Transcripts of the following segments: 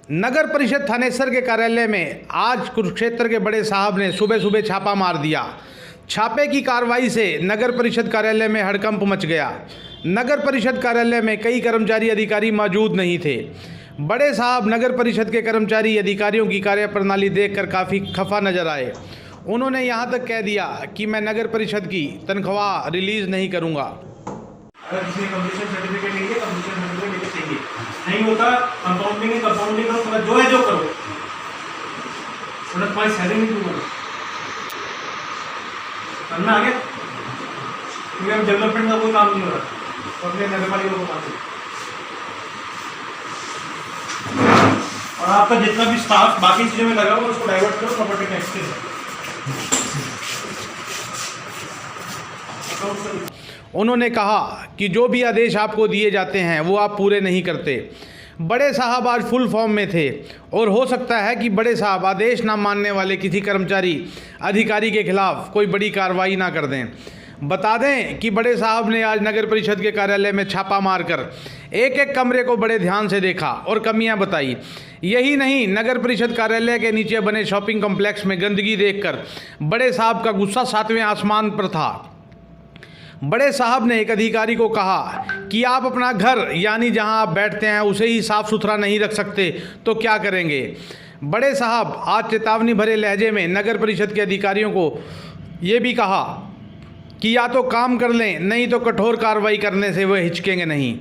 नगर परिषद थानेसर के कार्यालय में आज कुरुक्षेत्र के बड़े साहब ने सुबह सुबह छापा मार दिया। छापे की कार्रवाई से नगर परिषद कार्यालय में हड़कंप मच गया। नगर परिषद कार्यालय में कई कर्मचारी अधिकारी मौजूद नहीं थे। बड़े साहब नगर परिषद के कर्मचारी अधिकारियों की कार्यप्रणाली देखकर काफ़ी खफा नजर आए। उन्होंने यहां तक कह दिया कि मैं नगर परिषद की तनख्वाह रिलीज नहीं करूंगा। अगर किसी ने कंप्लीशन सर्टिफिकेट लेंगे, कंप्लीशन सर्टिफिकेट लेके चाहिए, नहीं होता कंपाउंडिंग है, कंपाउंडिंग करो, थोड़ा जो है जो करो, थोड़ा तुम्हारी सैलरी नहीं दूंगा करना आगे, क्योंकि अब डेवलपमेंट का कोई काम नहीं हो रहा तो अपने नगर पालिका को मानते। और आपका जितना भी स्टाफ बाकी चीजों में लगा हुआ उसको डाइवर्ट करो प्रॉपर्टी टैक्स के साथ। उन्होंने कहा कि जो भी आदेश आपको दिए जाते हैं वो आप पूरे नहीं करते। बड़े साहब आज फुल फॉर्म में थे और हो सकता है कि बड़े साहब आदेश ना मानने वाले किसी कर्मचारी अधिकारी के खिलाफ कोई बड़ी कार्रवाई ना कर दें। बता दें कि बड़े साहब ने आज नगर परिषद के कार्यालय में छापा मारकर एक एक कमरे को बड़े ध्यान से देखा और कमियां बताई। यही नहीं, नगर परिषद कार्यालय के नीचे बने शॉपिंग कॉम्प्लेक्स में गंदगी देखकर बड़े साहब का गुस्सा 7वें आसमान पर था। बड़े साहब ने एक अधिकारी को कहा कि आप अपना घर यानी जहां आप बैठते हैं उसे ही साफ सुथरा नहीं रख सकते तो क्या करेंगे। बड़े साहब आज चेतावनी भरे लहजे में नगर परिषद के अधिकारियों को ये भी कहा कि या तो काम कर लें, नहीं तो कठोर कार्रवाई करने से वह हिचकेंगे नहीं।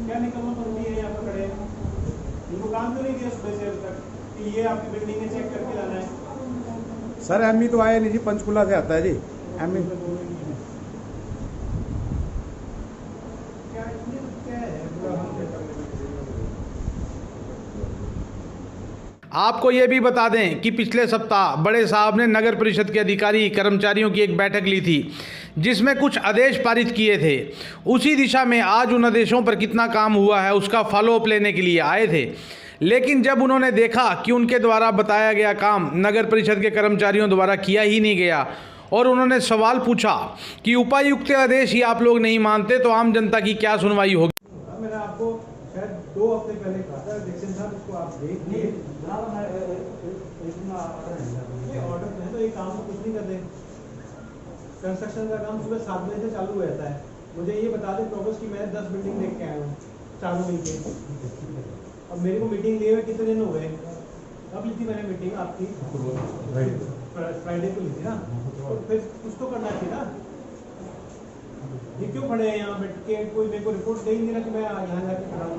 क्या निकलना पड़ती है यहाँ पर खड़े इनको काम क्यों नहीं दिया सुबह से अब तक कि ये आपकी बिल्डिंग में चेक करके लाना है। सर एमई तो आया नहीं जी, पंचकुला से आता है जी एमई। आपको ये भी बता दें कि पिछले सप्ताह बड़े साहब ने नगर परिषद के अधिकारी कर्मचारियों की एक बैठक ली थी जिसमें कुछ आदेश पारित किए थे। उसी दिशा में आज उन आदेशों पर कितना काम हुआ है उसका फॉलोअप लेने के लिए आए थे। लेकिन जब उन्होंने देखा कि उनके द्वारा बताया गया काम नगर परिषद के कर्मचारियों द्वारा किया ही नहीं गया और उन्होंने सवाल पूछा कि उपायुक्त के आदेश ही आप लोग नहीं मानते तो आम जनता की क्या सुनवाई होगी। मैंने आपको शायद 2 हफ्ते पहले कहा था डिक्शन साहब इसको आप देख लिए ऑर्डर है तो ये काम तो कुछ नहीं करते। कंस्ट्रक्शन का काम सुबह 7 बजे से चालू हो जाता है। मुझे ये बता दें प्रोग्रेस की मैंने 10 बिल्डिंग देख के आया हूँ चालू मिलके। अब मेरे को मीटिंग लिए हुए कितने दिन हो गए, कब ली थी मैंने मीटिंग आपकी? फ्राइडे को ली थी ना, तो फिर कुछ तो करना चाहिए ना। ये क्यों खड़े हैं यहाँ बैठ के, कोई मेरे को रिपोर्ट दे ही नहीं रहा कि मैं यहाँ जाके खड़ा हूँ।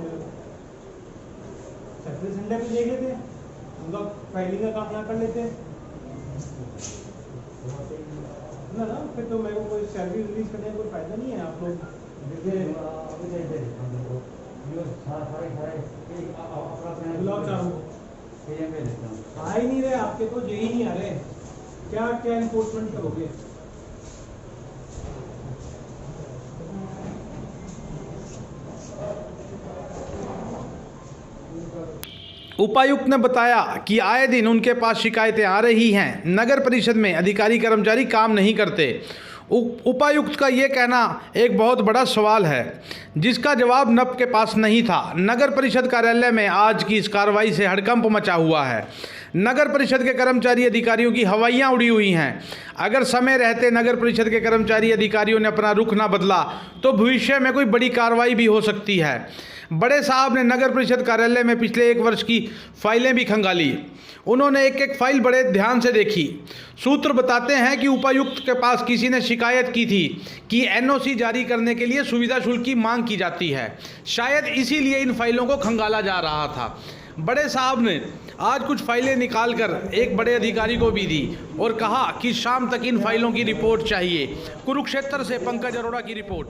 सैटरडे संडे पे देख लेते, हम लोग फाइलिंग का काम ना कर लेते ना, फिर तो मेरे को कोई सैलरी रिलीज करने का कोई फायदा नहीं है। आप लोग आ ही नहीं रहे, आपके तो यही नहीं आ रहे, क्या क्या इन्फोर्समेंट करोगे? उपायुक्त ने बताया कि आए दिन उनके पास शिकायतें आ रही हैं, नगर परिषद में अधिकारी कर्मचारी काम नहीं करते। उपायुक्त का ये कहना एक बहुत बड़ा सवाल है जिसका जवाब नब के पास नहीं था। नगर परिषद कार्यालय में आज की इस कार्रवाई से हड़कंप मचा हुआ है। नगर परिषद के कर्मचारी अधिकारियों की हवाइयाँ उड़ी हुई हैं। अगर समय रहते नगर परिषद के कर्मचारी अधिकारियों ने अपना रुख ना बदला तो भविष्य में कोई बड़ी कार्रवाई भी हो सकती है। बड़े साहब ने नगर परिषद कार्यालय में पिछले 1 वर्ष की फाइलें भी खंगाली। उन्होंने एक एक फाइल बड़े ध्यान से देखी। सूत्र बताते हैं कि उपायुक्त के पास किसी ने शिकायत की थी कि एनओसी जारी करने के लिए सुविधा शुल्क की मांग की जाती है। शायद इसीलिए इन फाइलों को खंगाला जा रहा था। बड़े साहब ने आज कुछ फाइलें निकालकर एक बड़े अधिकारी को भी दी और कहा कि शाम तक इन फाइलों की रिपोर्ट चाहिए। कुरुक्षेत्र से पंकज अरोड़ा की रिपोर्ट।